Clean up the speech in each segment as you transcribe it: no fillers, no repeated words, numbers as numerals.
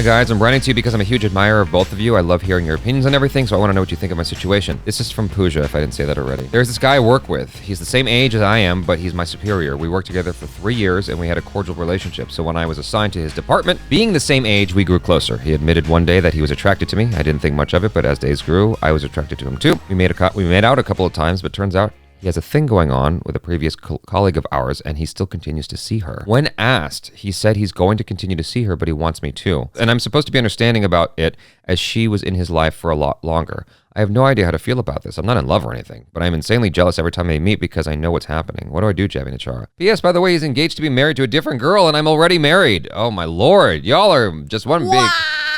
Hi guys, I'm writing to you because I'm a huge admirer of both of you. I love hearing your opinions on everything, so I want to know what you think of my situation. This is from Pooja, if I didn't say that already. There's this guy I work with. He's the same age as I am, but he's my superior. We worked together for 3 years, and we had a cordial relationship. So when I was assigned to his department, being the same age, we grew closer. He admitted one day that he was attracted to me. I didn't think much of it, but as days grew, I was attracted to him too. We made out a couple of times, but turns out he has a thing going on with a previous colleague of ours, and he still continues to see her. When asked, he said he's going to continue to see her, but he wants me too. And I'm supposed to be understanding about it as she was in his life for a lot longer. I have no idea how to feel about this. I'm not in love or anything, but I'm insanely jealous every time they meet because I know what's happening. What do I do, Jaby and ACHARA? P.S. By the way, he's engaged to be married to a different girl, and I'm already married. Oh my Lord. Y'all are just one big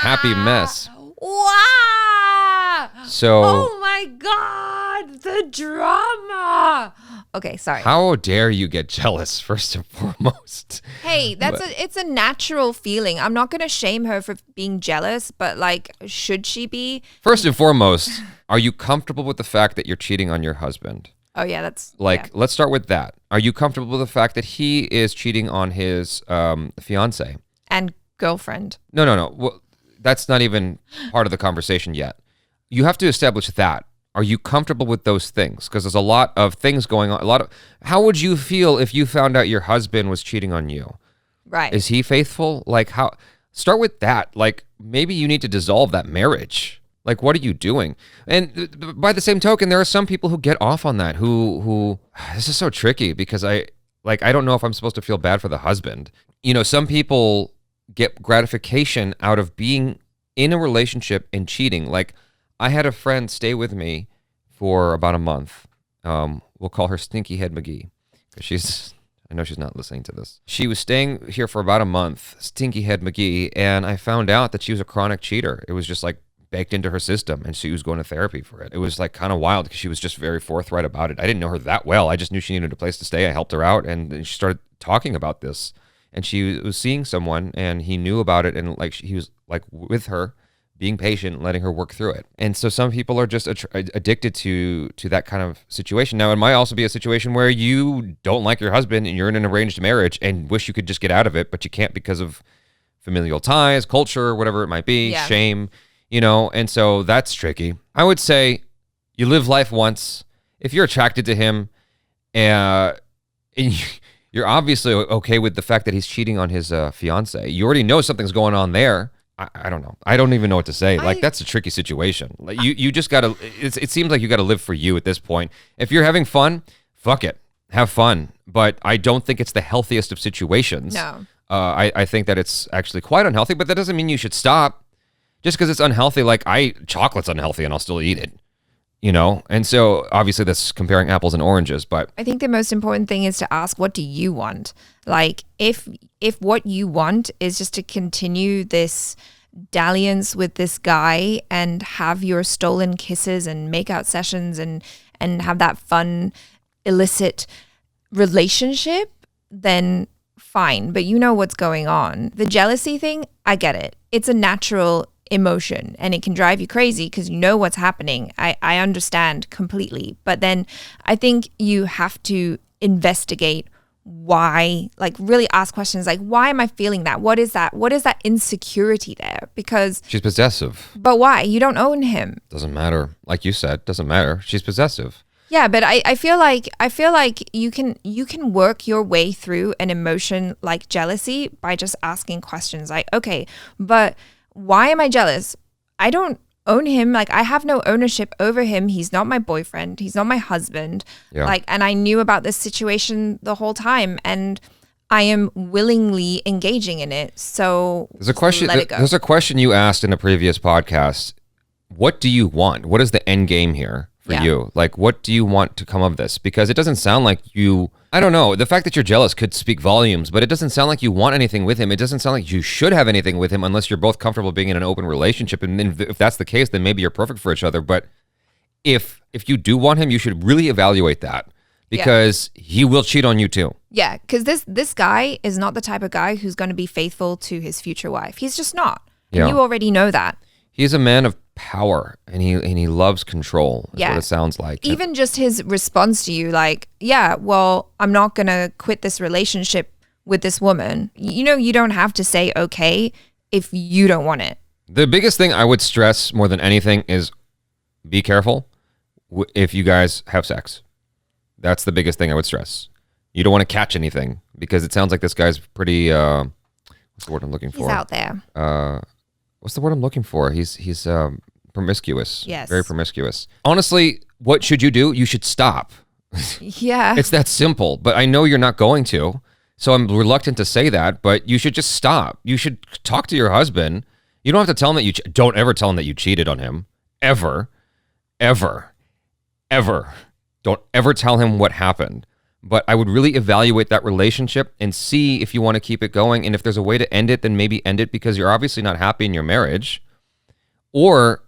happy mess. Wow. So. Oh my God, the drama. Okay, sorry. How dare you get jealous, first and foremost? Hey, it's a natural feeling. I'm not going to shame her for being jealous, but like, should she be? First and foremost, are you comfortable with the fact that you're cheating on your husband? Oh yeah, that's Let's start with that. Are you comfortable with the fact that he is cheating on his fiance and girlfriend? No. Well, that's not even part of the conversation yet. You have to establish that. Are you comfortable with those things? Because there's a lot of things going on. How would you feel if you found out your husband was cheating on you? Right. Is he faithful? Like, how? Start with that. Like, maybe you need to dissolve that marriage. Like, what are you doing? And by the same token, there are some people who get off on that. Who this is so tricky because I don't know if I'm supposed to feel bad for the husband. You know, some people get gratification out of being in a relationship and cheating. Like, I had a friend stay with me for about a month. We'll call her Stinky Head McGee because I know she's not listening to this. She was staying here for about a month, Stinky Head McGee, and I found out that she was a chronic cheater. It was just like baked into her system, and she was going to therapy for it. It was like kind of wild because she was just very forthright about it. I didn't know her that well. I just knew she needed a place to stay. I helped her out, and she started talking about this. And she was seeing someone, and he knew about it, and like he was like with her, being patient, letting her work through it. And so some people are just addicted to that kind of situation. Now, it might also be a situation where you don't like your husband and you're in an arranged marriage and wish you could just get out of it, but you can't because of familial ties, culture, whatever it might be, shame, you know, and so that's tricky. I would say you live life once. If you're attracted to him and you're obviously okay with the fact that he's cheating on his fiance, you already know something's going on there. I don't know. I don't even know what to say. Like, that's a tricky situation. Like, you just gotta. It seems like you gotta live for you at this point. If you're having fun, fuck it, have fun. But I don't think it's the healthiest of situations. No. I think that it's actually quite unhealthy. But that doesn't mean you should stop. Just because it's unhealthy, like chocolate's unhealthy and I'll still eat it. You know, and so obviously that's comparing apples and oranges, but I think the most important thing is to ask, what do you want? Like, if what you want is just to continue this dalliance with this guy and have your stolen kisses and makeout sessions and have that fun, illicit relationship, then fine. But you know what's going on. The jealousy thing, I get it. It's a natural emotion and it can drive you crazy because you know what's happening. I understand completely. But then I think you have to investigate why, like really ask questions like, why am I feeling that? What is that? What is that insecurity there? Because she's possessive. But why? You don't own him. Doesn't matter. Like you said, doesn't matter. She's possessive. Yeah, but I feel like you can work your way through an emotion like jealousy by just asking questions like, okay, but why am I jealous? I don't own him. Like, I have no ownership over him. He's not my boyfriend. He's not my husband. Yeah. Like, and I knew about this situation the whole time, and I am willingly engaging in it. So there's a question. There's a question you asked in a previous podcast. What do you want? What is the end game here for you? Like, what do you want to come of this? Because it doesn't sound like you. I don't know. The fact that you're jealous could speak volumes, but it doesn't sound like you want anything with him. It doesn't sound like you should have anything with him unless you're both comfortable being in an open relationship. And then if that's the case, then maybe you're perfect for each other. But if you do want him, you should really evaluate that because he will cheat on you too. Yeah, because this guy is not the type of guy who's going to be faithful to his future wife. He's just not. Yeah. And you already know that. He's a man of power and he loves control. That's what it sounds like. Even just his response to you, like, yeah, well, I'm not gonna quit this relationship with this woman. You know, you don't have to say okay if you don't want it. The biggest thing I would stress more than anything is be careful if you guys have sex. That's the biggest thing I would stress. You don't want to catch anything because it sounds like this guy's pretty, what's the word I'm looking for? He's out there. What's the word I'm looking for? He's promiscuous. Yes. Very promiscuous. Honestly, what should you do? You should stop. Yeah. It's that simple, but I know you're not going to. So I'm reluctant to say that, but you should just stop. You should talk to your husband. You don't have to tell him that don't ever tell him that you cheated on him. Ever. Ever. Ever. Don't ever tell him what happened. But I would really evaluate that relationship and see if you want to keep it going. And if there's a way to end it, then maybe end it because you're obviously not happy in your marriage. Or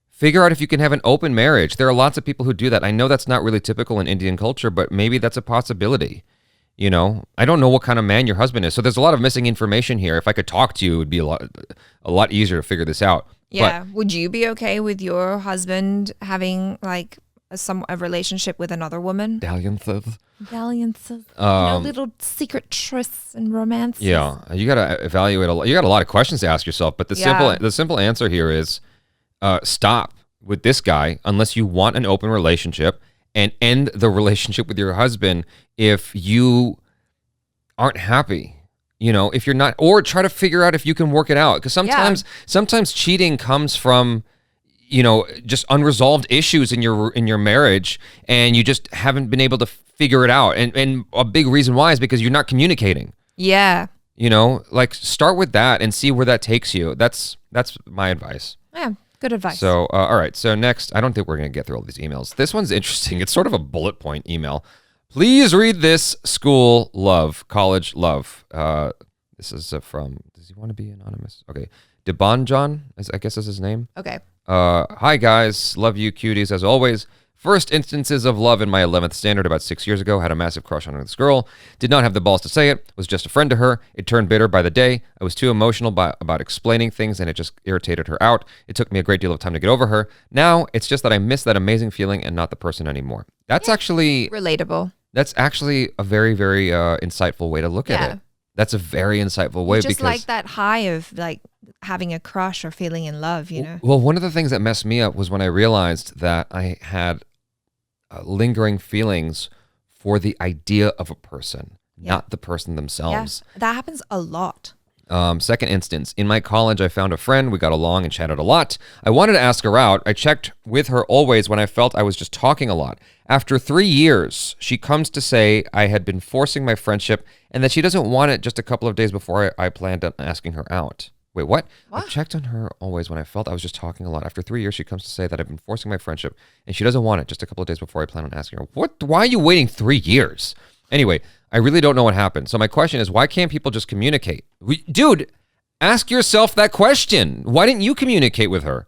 figure out if you can have an open marriage. There are lots of people who do that. I know that's not really typical in Indian culture, but maybe that's a possibility. You know, I don't know what kind of man your husband is. So there's a lot of missing information here. If I could talk to you, it would be a lot easier to figure this out. Yeah. Would you be okay with your husband having like a relationship with another woman? Dalliances. Little secret trysts and romances. Yeah, you got to evaluate a lot. You got a lot of questions to ask yourself, but the simple answer here is stop with this guy unless you want an open relationship, and end the relationship with your husband if you aren't happy. You know, if you're not, or try to figure out if you can work it out. Because sometimes cheating comes from, you know, just unresolved issues in your marriage, and you just haven't been able to figure it out. And a big reason why is because you're not communicating. Yeah. You know, like start with that and see where that takes you. That's my advice. Yeah, good advice. So, all right. So next, I don't think we're going to get through all these emails. This one's interesting. It's sort of a bullet point email. Please read this. School love, college love. This is from, does he want to be anonymous? Okay. Debanjan, I guess is his name. Okay. Hi guys, love you cuties as always. First instances of love in my 11th standard about 6 years ago. Had a massive crush on this girl. Did not have the balls to say it. Was just a friend to her. It turned bitter by the day. I was too emotional about explaining things, and it just irritated her out. It took me a great deal of time to get over her. Now it's just that I miss that amazing feeling and not the person anymore. That's actually relatable. That's actually a very, very insightful way to look at it. That's a very insightful way. Just like that high of like having a crush or feeling in love, you know? Well, one of the things that messed me up was when I realized that I had lingering feelings for the idea of a person, not the person themselves. Yeah, that happens a lot. Second instance, in my college, I found a friend. We got along and chatted a lot. I wanted to ask her out. I checked with her always when I felt I was just talking a lot. After 3 years, she comes to say I had been forcing my friendship and that she doesn't want it just a couple of days before I planned on asking her out. Wait, what? I checked on her always when I felt I was just talking a lot. After 3 years, she comes to say that I've been forcing my friendship and she doesn't want it just a couple of days before I plan on asking her. What? Why are you waiting 3 years? Anyway, I really don't know what happened. So my question is, why can't people just communicate? Dude, ask yourself that question. Why didn't you communicate with her?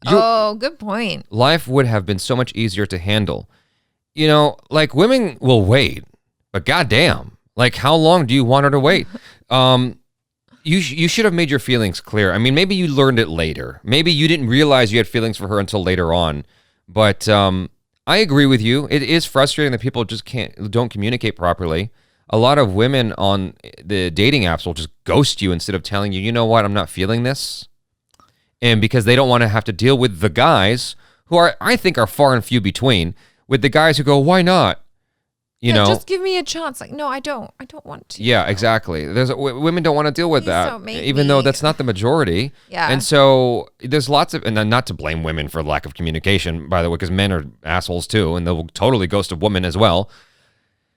Good point. Life would have been so much easier to handle. You know, like women will wait, but goddamn, like how long do you want her to wait? You should have made your feelings clear. I mean, maybe you learned it later. Maybe you didn't realize you had feelings for her until later on. But I agree with you. It is frustrating that people just don't communicate properly. A lot of women on the dating apps will just ghost you instead of telling you, you know what, I'm not feeling this. And because they don't want to have to deal with the guys who I think are far and few between, with the guys who go, why not? You know, just give me a chance. Like, no, I don't want to. Yeah, exactly. Women don't want to deal with that, even though that's not the majority. Yeah. And so there's lots of, and not to blame women for lack of communication, by the way, because men are assholes too, and they'll totally ghost a woman as well.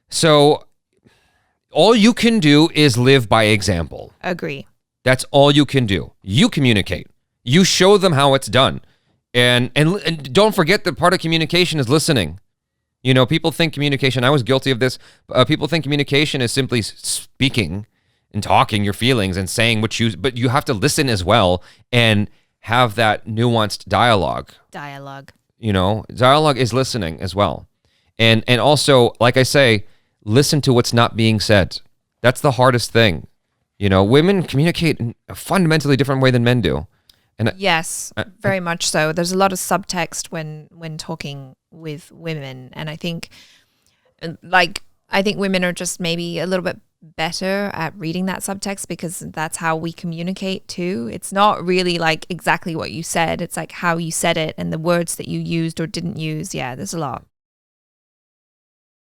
So all you can do is live by example. Agree. That's all you can do. You communicate. You show them how it's done. And don't forget that part of communication is listening. You know, people think communication, I was guilty of this. People think communication is simply speaking and talking your feelings and saying but you have to listen as well and have that nuanced dialogue. You know, dialogue is listening as well. And also, like I say, listen to what's not being said. That's the hardest thing. You know, women communicate in a fundamentally different way than men do. And yes, very much so. There's a lot of subtext when talking with women, and I think women are just maybe a little bit better at reading that subtext, because that's how we communicate too. It's not really like exactly what you said. It's like how you said it and the words that you used or didn't use. Yeah, there's a lot.